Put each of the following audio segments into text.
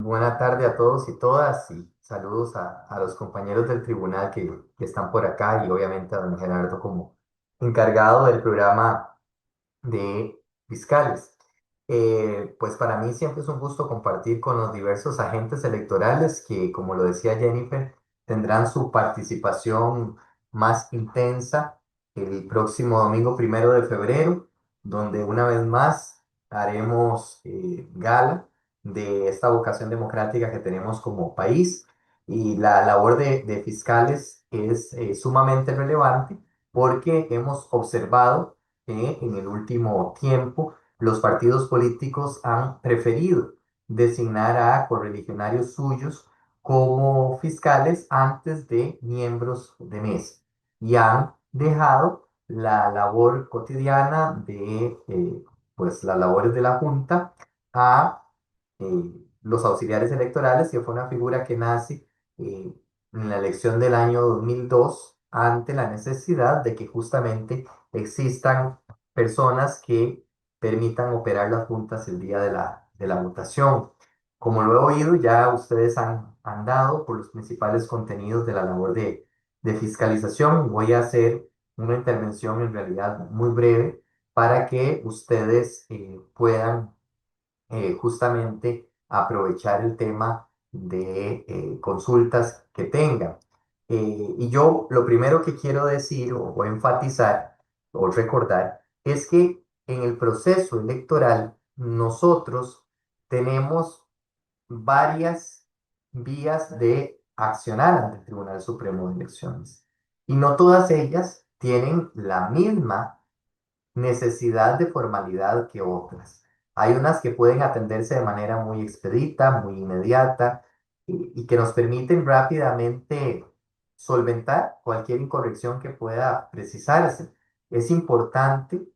buena tarde a todos y todas y saludos a los compañeros del tribunal que están por acá y obviamente a don Gerardo como encargado del programa de fiscales. Pues para mí siempre es un gusto compartir con los diversos agentes electorales que, como lo decía Jennifer, tendrán su participación más intensa el próximo domingo 1 de febrero, donde una vez más haremos gala de esta vocación democrática que tenemos como país. Y la labor de fiscales es sumamente relevante porque hemos observado que en el último tiempo los partidos políticos han preferido designar a correligionarios suyos como fiscales antes de miembros de mesa y han dejado la labor cotidiana de pues las labores de la Junta a los auxiliares electorales, que fue una figura que nace eh, en la elección del año 2002 ante la necesidad de que justamente existan personas que permitan operar las juntas el día de la votación. Como lo he oído, ya ustedes han dado por los principales contenidos de la labor de fiscalización. Voy a hacer una intervención en realidad muy breve para que ustedes puedan justamente aprovechar el tema de consultas que tengan. Y yo lo primero que quiero decir o enfatizar o recordar es que en el proceso electoral nosotros tenemos varias vías de accionar ante el Tribunal Supremo de Elecciones y no todas ellas tienen la misma necesidad de formalidad que otras. Hay unas que pueden atenderse de manera muy expedita, muy inmediata y que nos permiten rápidamente solventar cualquier incorrección que pueda precisarse. Es importante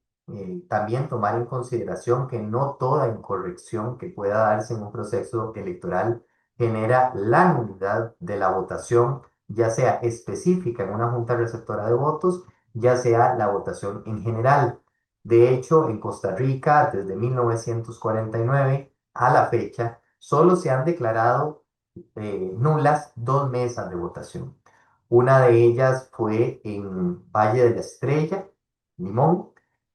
también tomar en consideración que no toda incorrección que pueda darse en un proceso electoral genera la nulidad de la votación, ya sea específica en una junta receptora de votos, ya sea la votación en general. De hecho, en Costa Rica, desde 1949 a la fecha, solo se han declarado nulas dos mesas de votación. Una de ellas fue en Valle de la Estrella, Limón,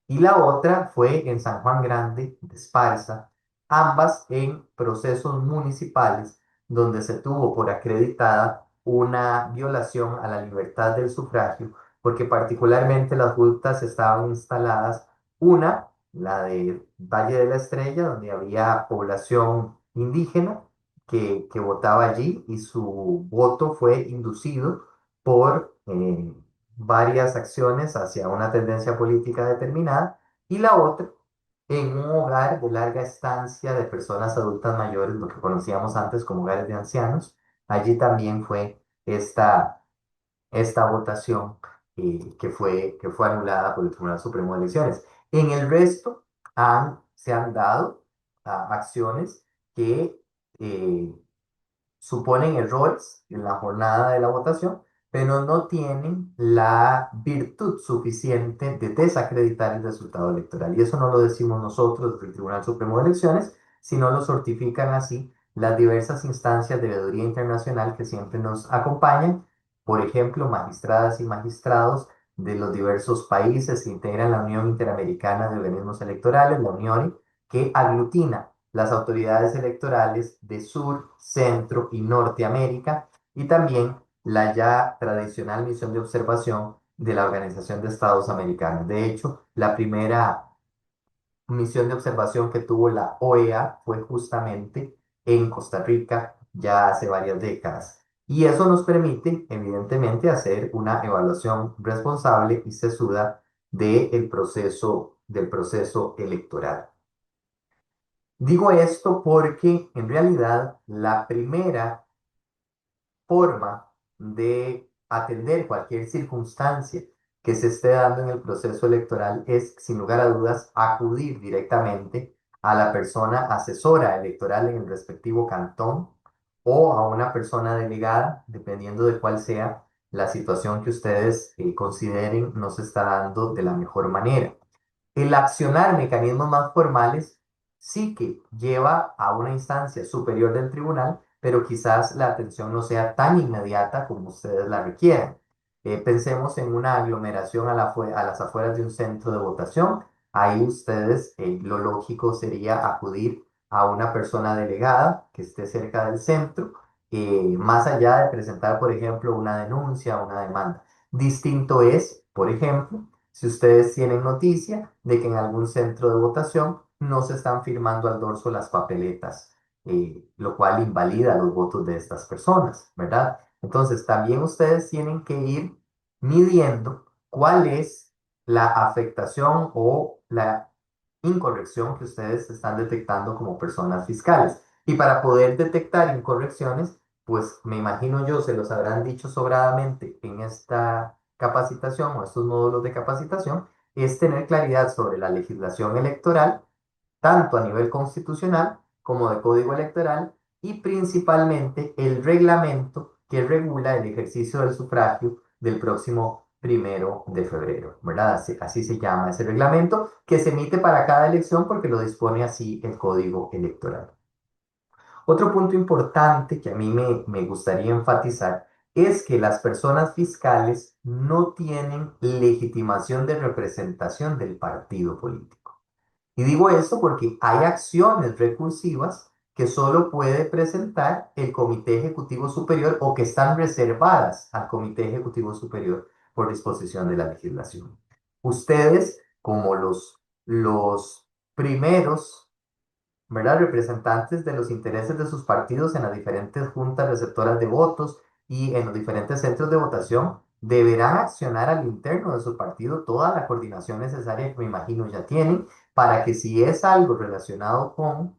y la otra fue en San Juan Grande, de Esparza, ambas en procesos municipales donde se tuvo por acreditada una violación a la libertad del sufragio, porque particularmente las juntas estaban instaladas una, la de Valle de la Estrella, donde había población indígena que votaba allí y su voto fue inducido por varias acciones hacia una tendencia política determinada. Y la otra, en un hogar de larga estancia de personas adultas mayores, lo que conocíamos antes como hogares de ancianos. Allí también fue esta votación que fue anulada por el Tribunal Supremo de Elecciones. En el resto se han dado acciones que eh, suponen errores en la jornada de la votación, pero no tienen la virtud suficiente de desacreditar el resultado electoral. Y eso no lo decimos nosotros del Tribunal Supremo de Elecciones, sino lo certifican así las diversas instancias de veeduría internacional que siempre nos acompañan, por ejemplo, magistradas y magistrados de los diversos países que integran la Unión Interamericana de Organismos Electorales, la UNIORI, que aglutina las autoridades electorales de Sur, Centro y Norteamérica y también la ya tradicional misión de observación de la Organización de Estados Americanos. De hecho, la primera misión de observación que tuvo la OEA fue justamente en Costa Rica ya hace varias décadas. Y eso nos permite, evidentemente, hacer una evaluación responsable y sesuda del proceso electoral. Digo esto porque en realidad la primera forma de atender cualquier circunstancia que se esté dando en el proceso electoral es, sin lugar a dudas, acudir directamente a la persona asesora electoral en el respectivo cantón o a una persona delegada, dependiendo de cuál sea la situación que ustedes consideren no se está dando de la mejor manera. El accionar mecanismos más formales sí que lleva a una instancia superior del tribunal, pero quizás la atención no sea tan inmediata como ustedes la requieran. Pensemos en una aglomeración a las afueras de un centro de votación. Ahí ustedes, lo lógico sería acudir a una persona delegada que esté cerca del centro, más allá de presentar, por ejemplo, una denuncia o una demanda. Distinto es, por ejemplo, si ustedes tienen noticia de que en algún centro de votación no se están firmando al dorso las papeletas, lo cual invalida los votos de estas personas, ¿verdad? Entonces, también ustedes tienen que ir midiendo cuál es la afectación o la incorrección que ustedes están detectando como personas fiscales. Y para poder detectar incorrecciones, pues me imagino yo, se los habrán dicho sobradamente en esta capacitación o estos módulos de capacitación, es tener claridad sobre la legislación electoral, tanto a nivel constitucional como de código electoral, y principalmente el reglamento que regula el ejercicio del sufragio del próximo 1 de febrero, ¿verdad? Así se llama ese reglamento que se emite para cada elección porque lo dispone así el código electoral. Otro punto importante que a mí me gustaría enfatizar es que las personas fiscales no tienen legitimación de representación del partido político. Y digo esto porque hay acciones recursivas que solo puede presentar el Comité Ejecutivo Superior o que están reservadas al Comité Ejecutivo Superior por disposición de la legislación. Ustedes, como los primeros, ¿verdad? Representantes de los intereses de sus partidos en las diferentes juntas receptoras de votos y en los diferentes centros de votación, deberán accionar al interno de su partido toda la coordinación necesaria que me imagino ya tienen para que si es algo relacionado con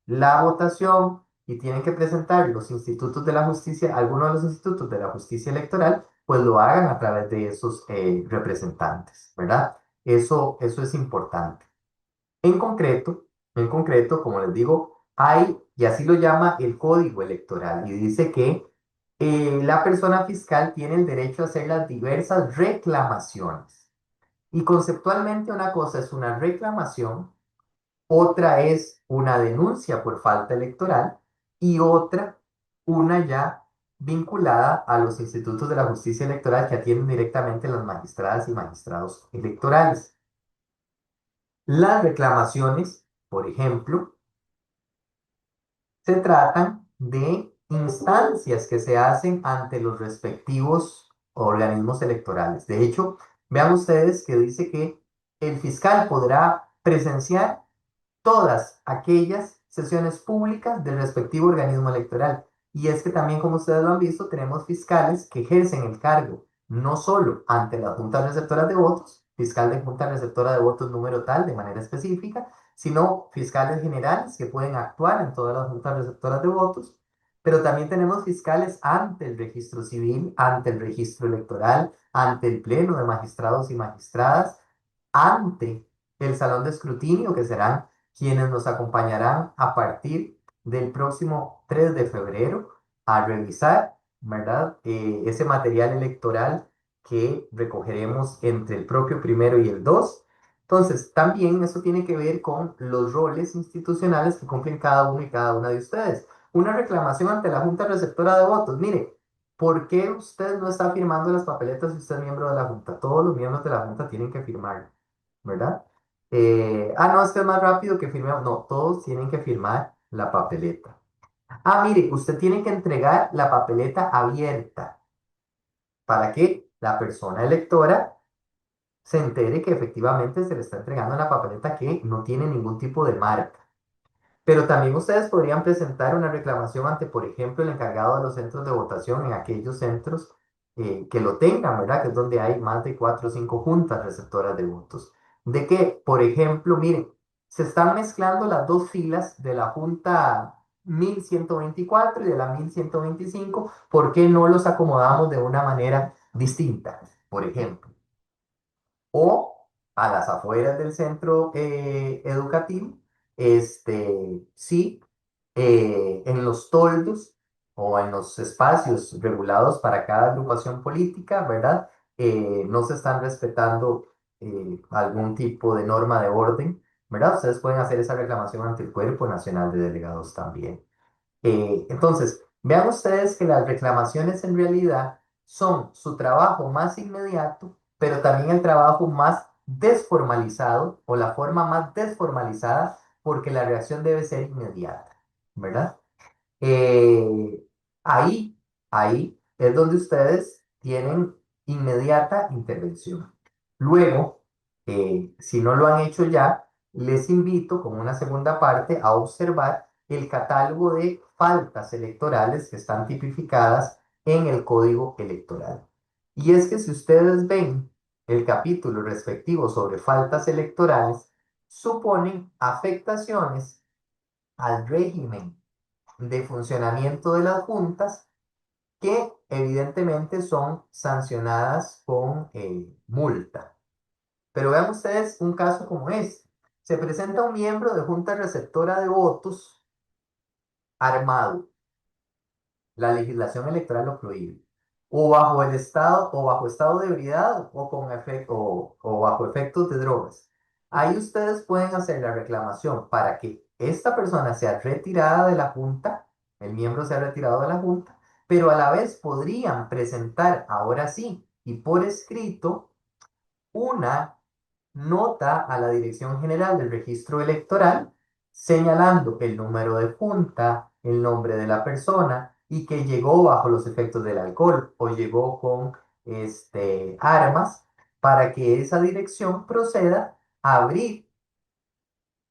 la votación y tienen que presentar los institutos de la justicia, algunos de los institutos de la justicia electoral, pues lo hagan a través de esos representantes, ¿verdad? Eso es importante. En concreto, en concreto, como les digo, hay, y así lo llama el Código Electoral, y dice que la persona fiscal tiene el derecho a hacer las diversas reclamaciones. Y conceptualmente una cosa es una reclamación, otra es una denuncia por falta electoral y otra, una ya vinculada a los institutos de la justicia electoral que atienden directamente las magistradas y magistrados electorales. Las reclamaciones, por ejemplo, se tratan de instancias que se hacen ante los respectivos organismos electorales. De hecho, vean ustedes que dice que el fiscal podrá presenciar todas aquellas sesiones públicas del respectivo organismo electoral. Y es que también, como ustedes lo han visto, tenemos fiscales que ejercen el cargo no solo ante las juntas receptoras de votos, fiscal de junta receptora de votos número tal de manera específica, sino fiscales generales que pueden actuar en todas las juntas receptoras de votos, pero también tenemos fiscales ante el registro civil, ante el registro electoral, ante el pleno de magistrados y magistradas, ante el salón de escrutinio, que serán quienes nos acompañarán a partir del próximo 3 de febrero a revisar, ¿verdad? Ese material electoral que recogeremos entre el propio primero y el 2. Entonces, también eso tiene que ver con los roles institucionales que cumplen cada uno y cada una de ustedes. Una reclamación ante la Junta Receptora de Votos. Mire, ¿por qué usted no está firmando las papeletas si usted es miembro de la Junta? Todos los miembros de la Junta tienen que firmar, ¿verdad? No, es que es más rápido que firmemos. No, todos tienen que firmar la papeleta. Mire, usted tiene que entregar la papeleta abierta para que la persona electora se entere que efectivamente se le está entregando una papeleta que no tiene ningún tipo de marca. Pero también ustedes podrían presentar una reclamación ante, por ejemplo, el encargado de los centros de votación en aquellos centros que lo tengan, ¿verdad? Que es donde hay más de 4 o 5 juntas receptoras de votos. De que, por ejemplo, miren, se están mezclando las dos filas de la junta 1124 y de la 1125. ¿Por qué no los acomodamos de una manera distinta? Por ejemplo, o a las afueras del centro educativo, sí, en los toldos o en los espacios regulados para cada agrupación política, ¿verdad? No se están respetando algún tipo de norma de orden. ¿verdad? Ustedes pueden hacer esa reclamación ante el Cuerpo Nacional de Delegados también. Entonces, vean ustedes que las reclamaciones en realidad son su trabajo más inmediato, pero también el trabajo más desformalizado o la forma más desformalizada porque la reacción debe ser inmediata, ¿verdad? Eh, ahí, ahí es donde ustedes tienen inmediata intervención. Luego, si no lo han hecho ya, les invito como una segunda parte a observar el catálogo de faltas electorales que están tipificadas en el Código Electoral. Y es que si ustedes ven el capítulo respectivo sobre faltas electorales, suponen afectaciones al régimen de funcionamiento de las juntas que evidentemente son sancionadas con multa. Pero vean ustedes un caso como este. Se presenta un miembro de junta receptora de votos armado. La legislación electoral lo prohíbe. O bajo el estado, o bajo estado de ebriedad, o, o bajo efectos de drogas. Ahí ustedes pueden hacer la reclamación para que esta persona sea retirada de la junta, el miembro sea retirado de la junta, pero a la vez podrían presentar, ahora sí, y por escrito, una nota a la Dirección General del Registro Electoral señalando el número de junta, el nombre de la persona y que llegó bajo los efectos del alcohol o llegó con armas para que esa dirección proceda a abrir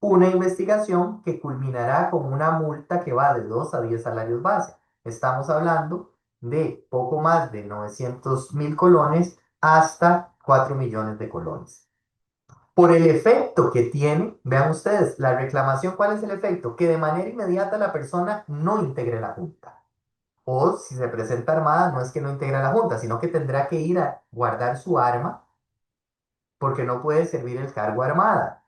una investigación que culminará con una multa que va de 2 a 10 salarios base. Estamos hablando de poco más de 900.000 colones hasta 4 millones de colones. Por el efecto que tiene, vean ustedes, la reclamación, ¿cuál es el efecto? Que de manera inmediata la persona no integre la junta. O si se presenta armada, no es que no integre la junta, sino que tendrá que ir a guardar su arma porque no puede servir el cargo armada.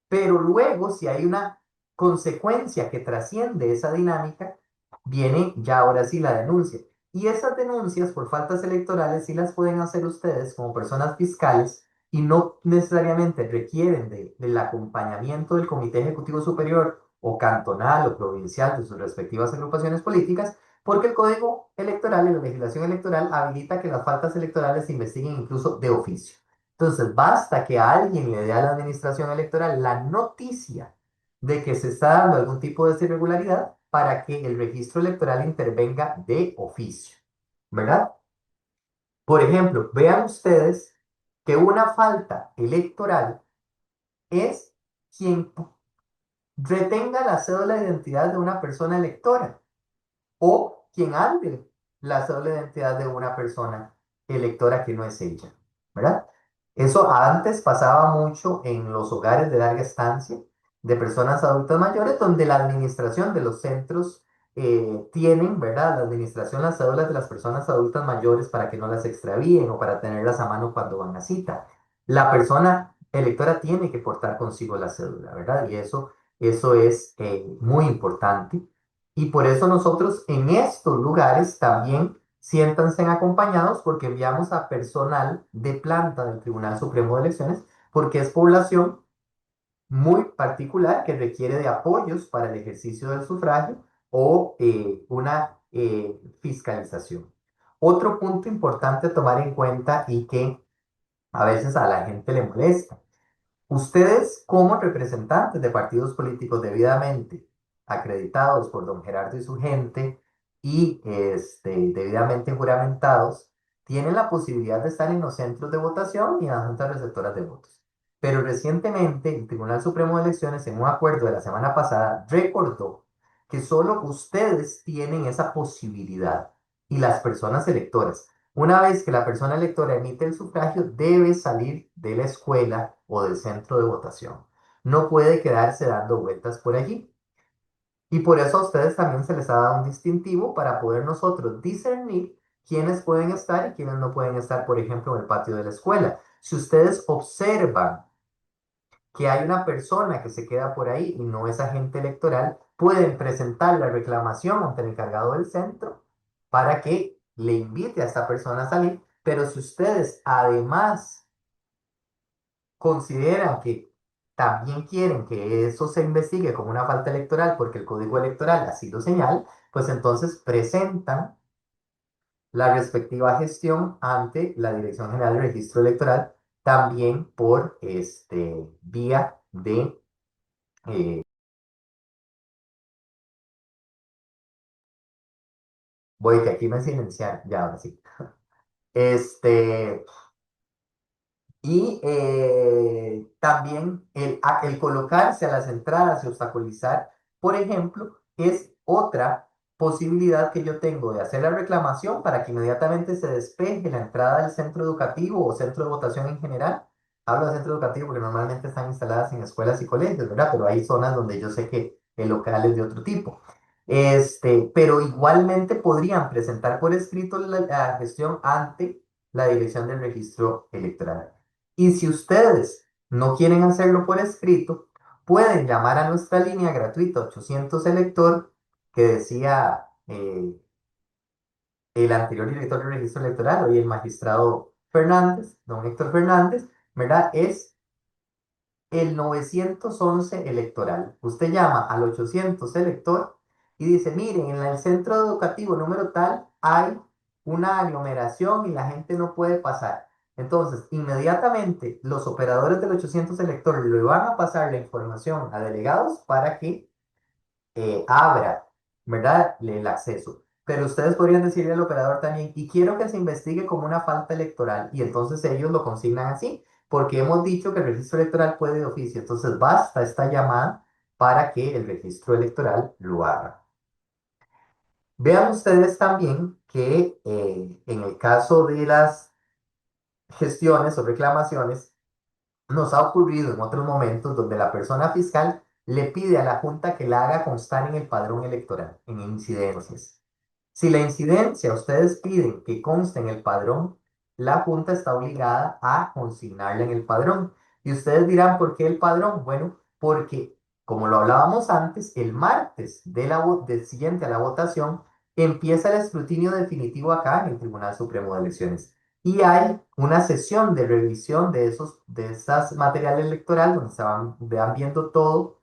Pero luego, si hay una consecuencia que trasciende esa dinámica, viene ya ahora sí la denuncia. Y esas denuncias por faltas electorales sí las pueden hacer ustedes como personas fiscales y no necesariamente requieren del acompañamiento del Comité Ejecutivo Superior o cantonal o provincial de sus respectivas agrupaciones políticas, porque el Código Electoral y la legislación electoral habilita que las faltas electorales se investiguen incluso de oficio. Entonces, basta que a alguien le dé a la administración electoral la noticia de que se está dando algún tipo de irregularidad para que el registro electoral intervenga de oficio, ¿verdad? Por ejemplo, vean ustedes que una falta electoral es quien retenga la cédula de identidad de una persona electora o quien ande la cédula de identidad de una persona electora que no es ella, ¿verdad? Eso antes pasaba mucho en los hogares de larga estancia de personas adultas mayores, donde la administración de los centros tienen, ¿verdad? La administración, las cédulas de las personas adultas mayores para que no las extravíen o para tenerlas a mano cuando van a cita. La persona electora tiene que portar consigo la cédula, ¿verdad? Y eso es muy importante. Y por eso nosotros en estos lugares también siéntanse acompañados porque enviamos a personal de planta del Tribunal Supremo de Elecciones porque es población muy particular que requiere de apoyos para el ejercicio del sufragio o una fiscalización. Otro punto importante a tomar en cuenta y que a veces a la gente le molesta. Ustedes, como representantes de partidos políticos debidamente acreditados por don Gerardo y su gente y debidamente juramentados, tienen la posibilidad de estar en los centros de votación y en las juntas receptoras de votos. Pero recientemente el Tribunal Supremo de Elecciones, en un acuerdo de la semana pasada, recordó que solo ustedes tienen esa posibilidad y las personas electoras. Una vez que la persona electora emite el sufragio, debe salir de la escuela o del centro de votación. No puede quedarse dando vueltas por allí. Y por eso a ustedes también se les ha dado un distintivo para poder nosotros discernir quiénes pueden estar y quiénes no pueden estar, por ejemplo, en el patio de la escuela. Si ustedes observan que hay una persona que se queda por ahí y no es agente electoral, pueden presentar la reclamación ante el encargado del centro para que le invite a esta persona a salir. Pero si ustedes además consideran que también quieren que eso se investigue como una falta electoral porque el Código Electoral así lo señala, pues entonces presentan la respectiva gestión ante la Dirección General de Registro Electoral, también por vía de... eh, voy que aquí me silenciar, ya ahora sí. Este, Y también el colocarse a las entradas y obstaculizar, por ejemplo, es otra posibilidad que yo tengo de hacer la reclamación para que inmediatamente se despeje la entrada del centro educativo o centro de votación en general. Hablo de centro educativo porque normalmente están instaladas en escuelas y colegios, ¿verdad? Pero hay zonas donde yo sé que el local es de otro tipo. Pero igualmente podrían presentar por escrito la gestión ante la Dirección del Registro Electoral. Y si ustedes no quieren hacerlo por escrito, pueden llamar a nuestra línea gratuita 800 elector que decía el anterior director del registro electoral, hoy el magistrado Fernández, don Héctor Fernández, ¿verdad? Es el 911 electoral. Usted llama al 800 elector y dice, miren, en el centro educativo número tal hay una aglomeración y la gente no puede pasar. Entonces, inmediatamente los operadores del 800 elector le van a pasar la información a delegados para que abra, ¿verdad? El acceso. Pero ustedes podrían decirle al operador también, y quiero que se investigue como una falta electoral, y entonces ellos lo consignan así, porque hemos dicho que el registro electoral puede de oficio, entonces basta esta llamada para que el registro electoral lo haga. Vean ustedes también que en el caso de las gestiones o reclamaciones, nos ha ocurrido en otros momentos donde la persona fiscal le pide a la Junta que la haga constar en el padrón electoral, en incidencias. Si la incidencia ustedes piden que conste en el padrón, la Junta está obligada a consignarla en el padrón. Y ustedes dirán, ¿por qué el padrón? Bueno, porque, como lo hablábamos antes, el martes del siguiente a la votación empieza el escrutinio definitivo acá en el Tribunal Supremo de Elecciones. Y hay una sesión de revisión de esas material electoral donde van viendo todo,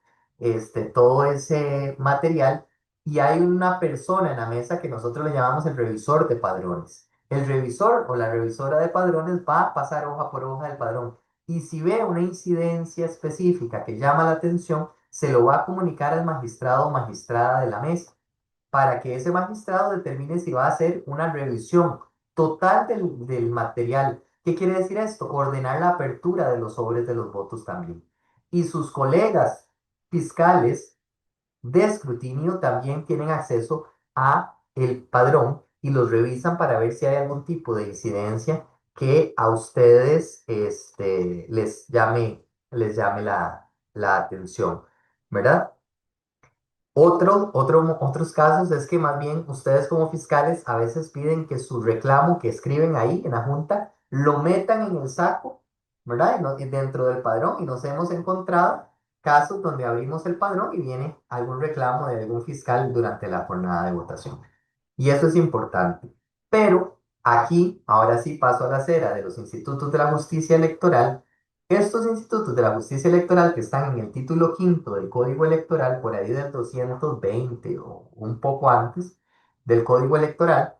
todo ese material y hay una persona en la mesa que nosotros le llamamos el revisor de padrones. El revisor o la revisora de padrones va a pasar hoja por hoja del padrón y si ve una incidencia específica que llama la atención, se lo va a comunicar al magistrado o magistrada de la mesa para que ese magistrado determine si va a hacer una revisión total del material. ¿Qué quiere decir esto? Ordenar la apertura de los sobres de los votos también. Y sus colegas fiscales de escrutinio también tienen acceso a el padrón y los revisan para ver si hay algún tipo de incidencia que a ustedes les llame la atención, ¿verdad? Otros casos es que más bien ustedes como fiscales a veces piden que su reclamo que escriben ahí en la junta lo metan en el saco, ¿verdad? Y dentro del padrón y nos hemos encontrado casos donde abrimos el padrón y viene algún reclamo de algún fiscal durante la jornada de votación. Y eso es importante. Pero aquí, ahora sí paso a la acera de los institutos de la justicia electoral. Estos institutos de la justicia electoral que están en el título quinto del Código Electoral, por ahí del 220 o un poco antes del Código Electoral,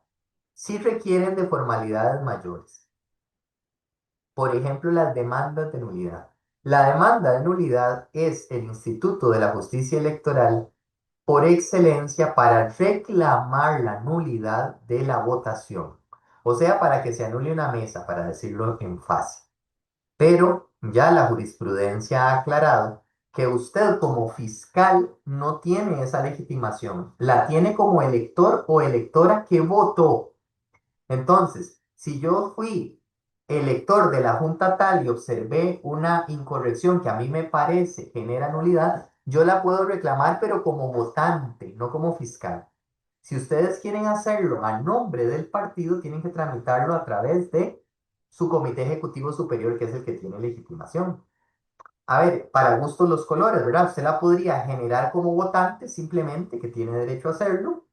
sí requieren de formalidades mayores. Por ejemplo, las demandas de nulidad. La demanda de nulidad es el instituto de la justicia electoral por excelencia para reclamar la nulidad de la votación. O sea, para que se anule una mesa, para decirlo en fácil. Pero ya la jurisprudencia ha aclarado que usted como fiscal no tiene esa legitimación, la tiene como elector o electora que votó. Entonces, si yo fui elector de la Junta tal y observé una incorrección que a mí me parece genera nulidad, yo la puedo reclamar, pero como votante, no como fiscal. Si ustedes quieren hacerlo a nombre del partido, tienen que tramitarlo a través de su comité ejecutivo superior, que es el que tiene legitimación. A ver, para gustos los colores, ¿verdad? Usted la podría generar como votante, simplemente, que tiene derecho a hacerlo,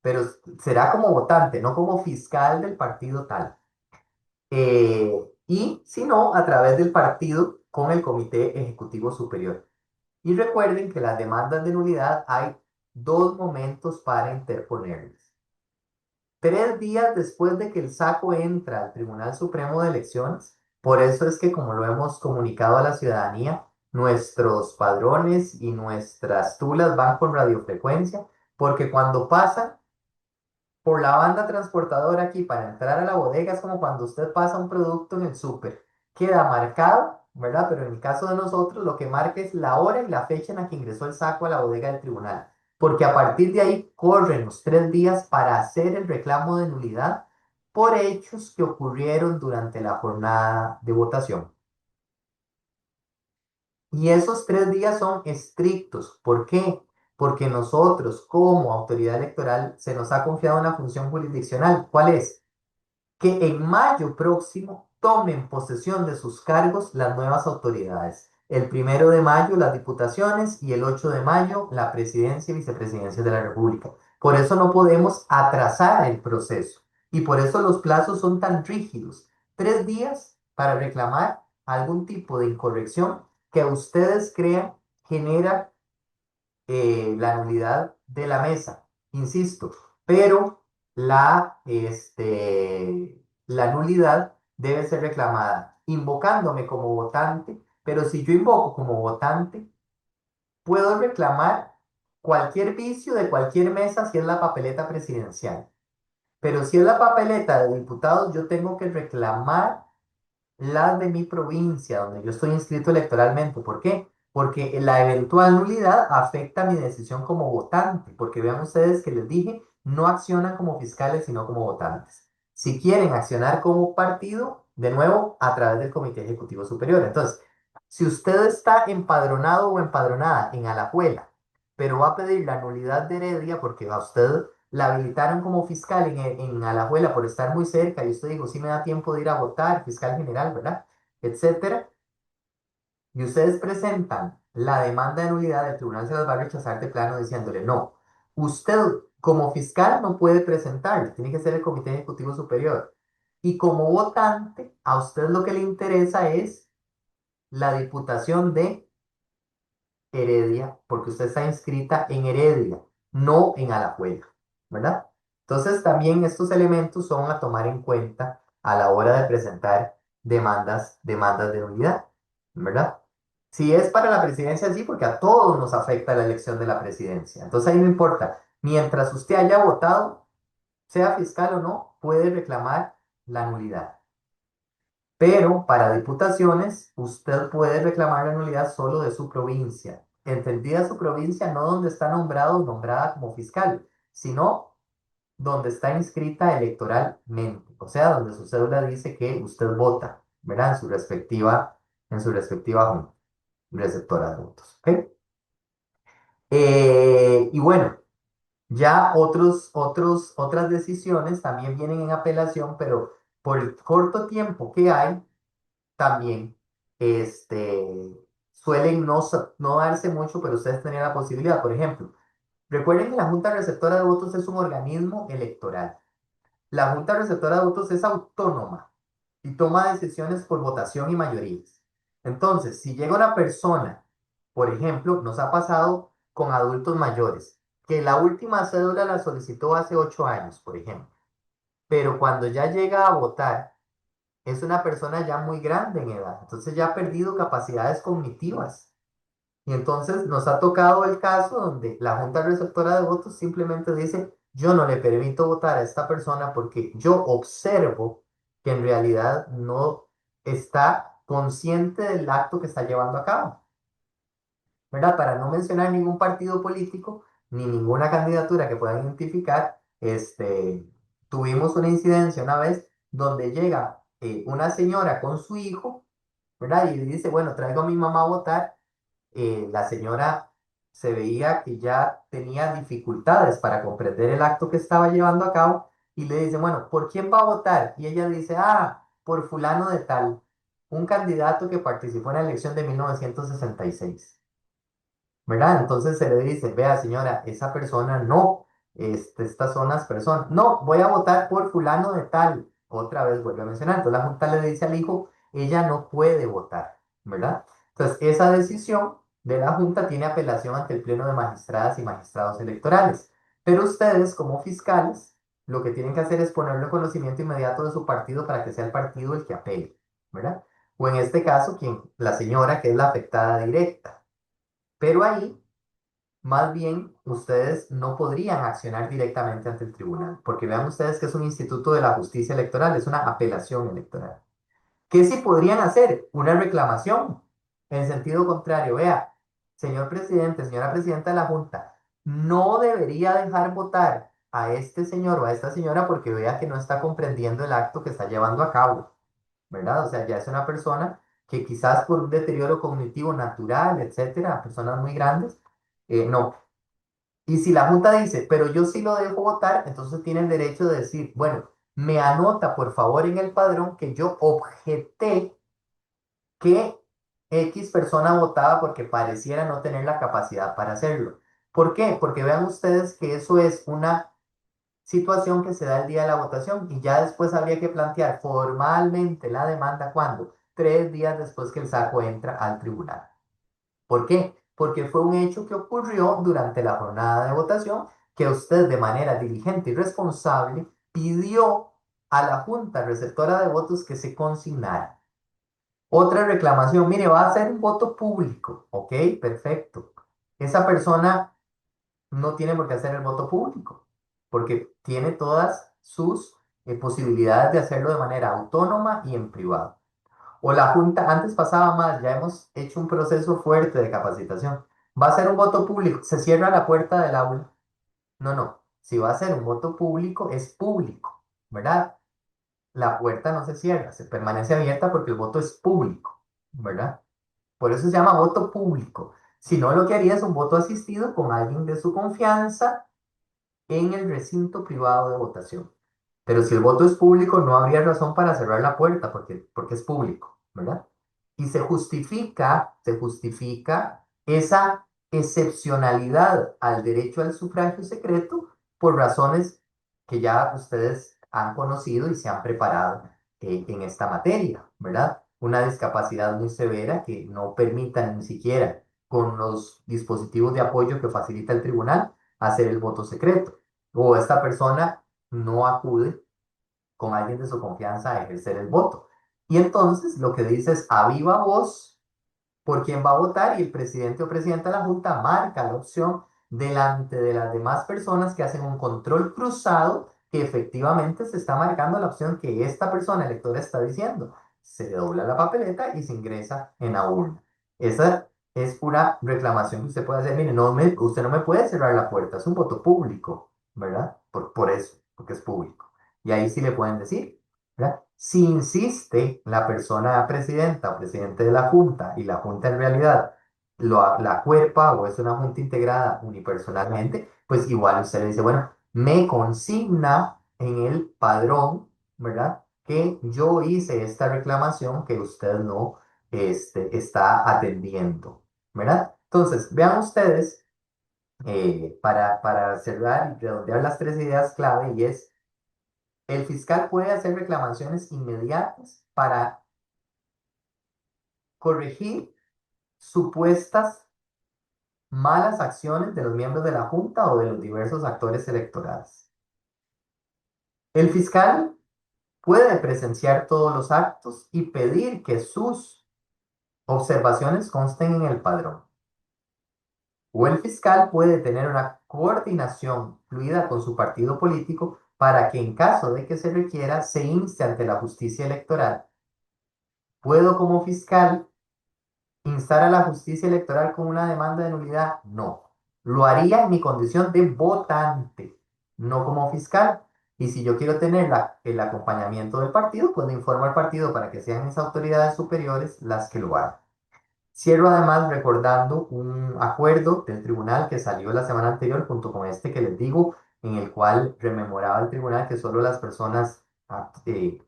pero será como votante, no como fiscal del partido tal. y si no, a través del partido con el Comité Ejecutivo Superior. Y recuerden que las demandas de nulidad hay dos momentos para interponerlas. 3 días después de que el saco entra al Tribunal Supremo de Elecciones, por eso es que como lo hemos comunicado a la ciudadanía, nuestros padrones y nuestras tulas van con radiofrecuencia, porque cuando pasan por la banda transportadora aquí para entrar a la bodega es como cuando usted pasa un producto en el súper. Queda marcado, ¿verdad? Pero en el caso de nosotros lo que marca es la hora y la fecha en la que ingresó el saco a la bodega del tribunal. Porque a partir de ahí corren los 3 días para hacer el reclamo de nulidad por hechos que ocurrieron durante la jornada de votación. Y esos 3 días son estrictos. ¿Por qué? Porque nosotros, como autoridad electoral, se nos ha confiado una función jurisdiccional. ¿Cuál es? Que en mayo próximo tomen posesión de sus cargos las nuevas autoridades. El 1 de mayo las diputaciones y el 8 de mayo la presidencia y vicepresidencia de la República. Por eso no podemos atrasar el proceso y por eso los plazos son tan rígidos. 3 días para reclamar algún tipo de incorrección que ustedes crean genera la nulidad de la mesa, insisto, pero la nulidad debe ser reclamada invocándome como votante, pero si yo invoco como votante, puedo reclamar cualquier vicio de cualquier mesa si es la papeleta presidencial. Pero si es la papeleta de diputados, yo tengo que reclamar las de mi provincia, donde yo estoy inscrito electoralmente. ¿Por qué? Porque la eventual nulidad afecta mi decisión como votante, porque vean ustedes que les dije, no accionan como fiscales, sino como votantes. Si quieren accionar como partido, de nuevo, a través del Comité Ejecutivo Superior. Entonces, si usted está empadronado o empadronada en Alajuela, pero va a pedir la nulidad de Heredia porque a usted la habilitaron como fiscal en Alajuela por estar muy cerca y usted dijo, sí me da tiempo de ir a votar, fiscal general, ¿verdad? Etcétera. Y ustedes presentan la demanda de nulidad, el tribunal se las va a rechazar de plano diciéndole, no, usted como fiscal no puede presentar, tiene que ser el Comité Ejecutivo Superior. Y como votante, a usted lo que le interesa es la diputación de Heredia, porque usted está inscrita en Heredia, no en Alajuela, ¿verdad? Entonces, también estos elementos son a tomar en cuenta a la hora de presentar demandas de nulidad, ¿verdad? Si es para la presidencia, sí, porque a todos nos afecta la elección de la presidencia. Entonces, ahí no importa. Mientras usted haya votado, sea fiscal o no, puede reclamar la nulidad. Pero para diputaciones, usted puede reclamar la nulidad solo de su provincia. Entendida su provincia, no donde está nombrado o nombrada como fiscal, sino donde está inscrita electoralmente. O sea, donde su cédula dice que usted vota, ¿verdad? En su respectiva junta receptora de votos. ¿Ok? Y bueno, ya otras decisiones también vienen en apelación, pero por el corto tiempo que hay, también suelen no darse mucho, pero ustedes tienen la posibilidad. Por ejemplo, recuerden que la Junta Receptora de Votos es un organismo electoral. La Junta Receptora de Votos es autónoma y toma decisiones por votación y mayorías. Entonces, si llega una persona, por ejemplo, nos ha pasado con adultos mayores, que la última cédula la solicitó hace 8 años, por ejemplo, pero cuando ya llega a votar, es una persona ya muy grande en edad, entonces ya ha perdido capacidades cognitivas. Y entonces nos ha tocado el caso donde la Junta Receptora de Votos simplemente dice, yo no le permito votar a esta persona porque yo observo que en realidad no está consciente del acto que está llevando a cabo. ¿Verdad? Para no mencionar ningún partido político ni ninguna candidatura que puedan identificar, tuvimos una incidencia una vez donde llega una señora con su hijo, ¿verdad? Y dice, bueno, traigo a mi mamá a votar. La señora se veía que ya tenía dificultades para comprender el acto que estaba llevando a cabo y le dice, bueno, ¿por quién va a votar? Y ella dice, por fulano de tal, un candidato que participó en la elección de 1966. ¿Verdad? Entonces se le dice, vea señora, esa persona no, estas son las personas, no, voy a votar por fulano de tal, otra vez vuelve a mencionar, entonces la junta le dice al hijo, ella no puede votar, ¿verdad? Entonces, esa decisión de la Junta tiene apelación ante el Pleno de Magistradas y Magistrados Electorales. Pero ustedes, como fiscales, lo que tienen que hacer es ponerlo en conocimiento inmediato de su partido para que sea el partido el que apele, ¿verdad? O en este caso, la señora que es la afectada directa. Pero ahí, más bien, ustedes no podrían accionar directamente ante el tribunal, porque vean ustedes que es un instituto de la justicia electoral, es una apelación electoral. ¿Qué sí podrían hacer? Una reclamación. En sentido contrario, vea, señor presidente, señora presidenta de la Junta, no debería dejar votar a este señor o a esta señora porque vea que no está comprendiendo el acto que está llevando a cabo, ¿verdad? O sea, ya es una persona que quizás por un deterioro cognitivo natural, etcétera, personas muy grandes, no. Y si la Junta dice, pero yo sí lo dejo votar, entonces tiene el derecho de decir, bueno, me anota por favor en el padrón que yo objeté que X persona votaba porque pareciera no tener la capacidad para hacerlo. ¿Por qué? Porque vean ustedes que eso es una situación que se da el día de la votación y ya después habría que plantear formalmente la demanda cuando 3 días después que el saco entra al tribunal. ¿Por qué? Porque fue un hecho que ocurrió durante la jornada de votación que usted de manera diligente y responsable pidió a la Junta Receptora de Votos que se consignara. Otra reclamación, mire, va a ser un voto público, ¿ok? Perfecto. Esa persona no tiene por qué hacer el voto público, porque tiene todas sus posibilidades de hacerlo de manera autónoma y en privado. O la Junta, antes pasaba más, ya hemos hecho un proceso fuerte de capacitación. Va a ser un voto público, se cierra la puerta del aula. No, no, si va a ser un voto público, es público, ¿verdad? La puerta no se cierra, se permanece abierta porque el voto es público, ¿verdad? Por eso se llama voto público. Si no, lo que haría es un voto asistido con alguien de su confianza en el recinto privado de votación. Pero si el voto es público, no habría razón para cerrar la puerta porque es público, ¿verdad? Y se justifica esa excepcionalidad al derecho al sufragio secreto por razones que ya ustedes han conocido y se han preparado en esta materia, ¿verdad? Una discapacidad muy severa que no permita ni siquiera con los dispositivos de apoyo que facilita el tribunal hacer el voto secreto. O esta persona no acude con alguien de su confianza a ejercer el voto. Y entonces lo que dice es a viva voz por quién va a votar y el presidente o presidenta de la Junta marca la opción delante de las demás personas que hacen un control cruzado que efectivamente se está marcando la opción que esta persona electora está diciendo. Se dobla la papeleta y se ingresa en la urna. Esa es una reclamación que usted puede hacer. Mire, usted no me puede cerrar la puerta, es un voto público, ¿verdad? Por eso, porque es público. Y ahí sí le pueden decir. ¿Verdad? Si insiste la persona presidenta o presidente de la Junta y la Junta en realidad la cuerpa o es una Junta integrada unipersonalmente, pues igual usted le dice, bueno, me consigna en el padrón, ¿verdad? Que yo hice esta reclamación que usted no está atendiendo, ¿verdad? Entonces, vean ustedes, para cerrar y redondear las tres ideas clave, y es el fiscal puede hacer reclamaciones inmediatas para corregir supuestas malas acciones de los miembros de la Junta o de los diversos actores electorales. El fiscal puede presenciar todos los actos y pedir que sus observaciones consten en el padrón. O el fiscal puede tener una coordinación fluida con su partido político para que en caso de que se requiera se inste ante la justicia electoral. Puedo como fiscal ¿instar a la justicia electoral con una demanda de nulidad? No. Lo haría en mi condición de votante, no como fiscal. Y si yo quiero tener el acompañamiento del partido, pues le informo al partido para que sean mis autoridades superiores las que lo hagan. Cierro además recordando un acuerdo del tribunal que salió la semana anterior junto con este que les digo, en el cual rememoraba el tribunal que solo las personas,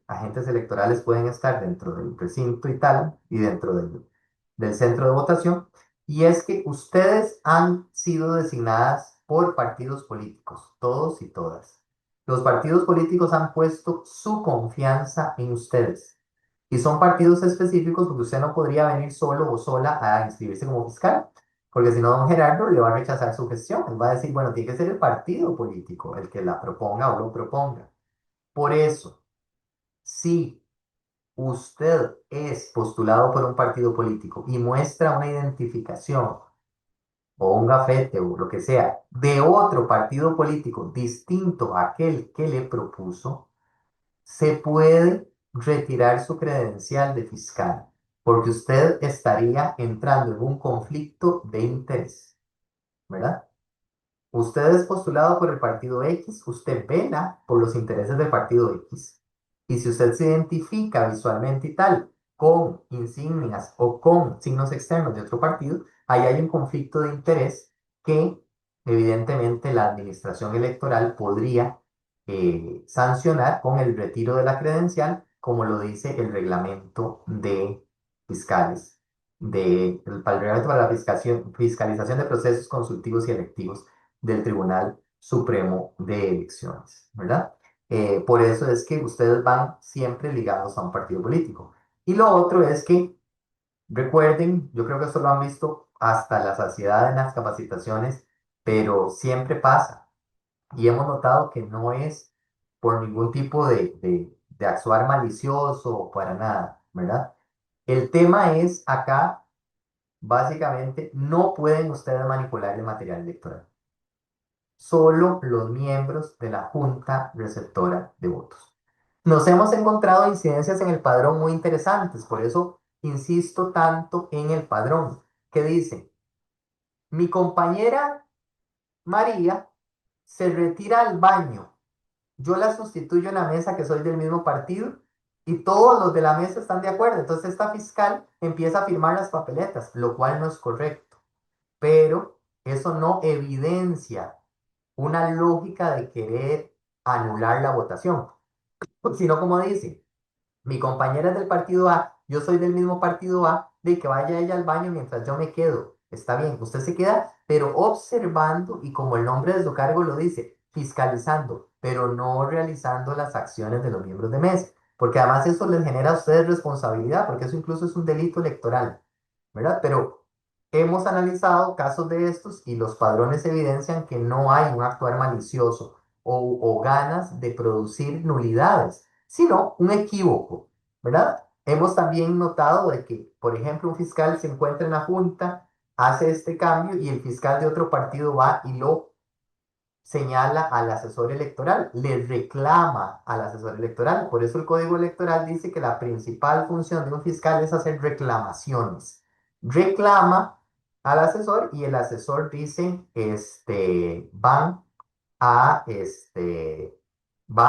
agentes electorales pueden estar dentro del recinto y tal, y dentro del centro de votación, y es que ustedes han sido designadas por partidos políticos, todos y todas. Los partidos políticos han puesto su confianza en ustedes. Y son partidos específicos porque usted no podría venir solo o sola a inscribirse como fiscal, porque si no, don Gerardo le va a rechazar su gestión. Él va a decir, bueno, tiene que ser el partido político el que la proponga o lo proponga. Por eso, si usted es postulado por un partido político y muestra una identificación o un gafete o lo que sea de otro partido político distinto a aquel que le propuso, se puede retirar su credencial de fiscal, porque usted estaría entrando en un conflicto de interés, ¿verdad? Usted es postulado por el partido X, usted vela por los intereses del partido X. Y si usted se identifica visualmente y tal con insignias o con signos externos de otro partido, ahí hay un conflicto de interés que evidentemente la administración electoral podría sancionar con el retiro de la credencial, como lo dice el reglamento de fiscales, el reglamento para la fiscalización de procesos consultivos y electivos del Tribunal Supremo de Elecciones, ¿verdad? Por eso es que ustedes van siempre ligados a un partido político. Y lo otro es que, recuerden, yo creo que esto lo han visto hasta la saciedad en las capacitaciones, pero siempre pasa. Y hemos notado que no es por ningún tipo de actuar malicioso o para nada, ¿verdad? El tema es acá, básicamente, no pueden ustedes manipular el material electoral, solo los miembros de la Junta Receptora de Votos. Nos hemos encontrado incidencias en el padrón muy interesantes, por eso insisto tanto en el padrón, que dice, mi compañera María se retira al baño, yo la sustituyo en la mesa que soy del mismo partido y todos los de la mesa están de acuerdo, entonces esta fiscal empieza a firmar las papeletas, lo cual no es correcto, pero eso no evidencia una lógica de querer anular la votación, sino como dice, mi compañera es del partido A, yo soy del mismo partido A, de que vaya ella al baño mientras yo me quedo. Está bien, usted se queda, pero observando y como el nombre de su cargo lo dice, fiscalizando, pero no realizando las acciones de los miembros de mesa, porque además eso les genera a ustedes responsabilidad, porque eso incluso es un delito electoral, ¿verdad? Pero hemos analizado casos de estos y los padrones evidencian que no hay un actuar malicioso o ganas de producir nulidades, sino un equívoco, ¿verdad? Hemos también notado de que, por ejemplo, un fiscal se encuentra en la junta, hace este cambio y el fiscal de otro partido va y lo señala al asesor electoral, le reclama al asesor electoral. Por eso el Código Electoral dice que la principal función de un fiscal es hacer reclamaciones. Reclama al asesor y el asesor dice, van va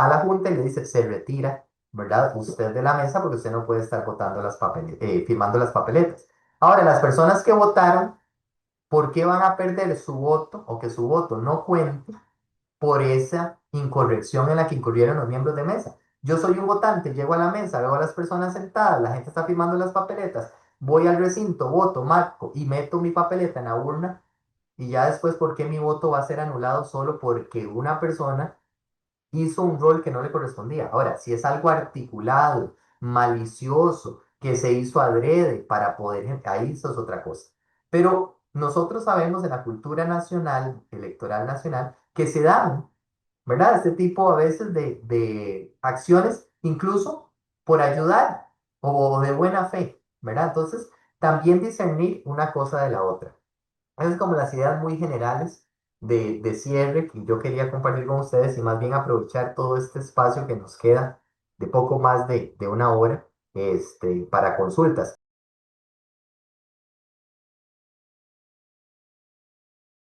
a la junta y le dice, se retira, ¿verdad? Usted de la mesa porque usted no puede estar firmando las papeletas. Ahora, las personas que votaron, ¿por qué van a perder su voto o que su voto no cuente por esa incorrección en la que incurrieron los miembros de mesa? Yo soy un votante, llego a la mesa, veo a las personas sentadas, la gente está firmando las papeletas, voy al recinto, voto, marco y meto mi papeleta en la urna y ya después, ¿por qué mi voto va a ser anulado solo porque una persona hizo un rol que no le correspondía? Ahora, si es algo articulado, malicioso, que se hizo adrede para poder, ahí eso es otra cosa. Pero nosotros sabemos en la cultura nacional, electoral nacional, que se dan, ¿verdad? Este tipo a veces de acciones, incluso por ayudar o de buena fe, ¿verdad? Entonces, también discernir una cosa de la otra. Esas como las ideas muy generales de cierre que yo quería compartir con ustedes y más bien aprovechar todo este espacio que nos queda de poco más de una hora para consultas.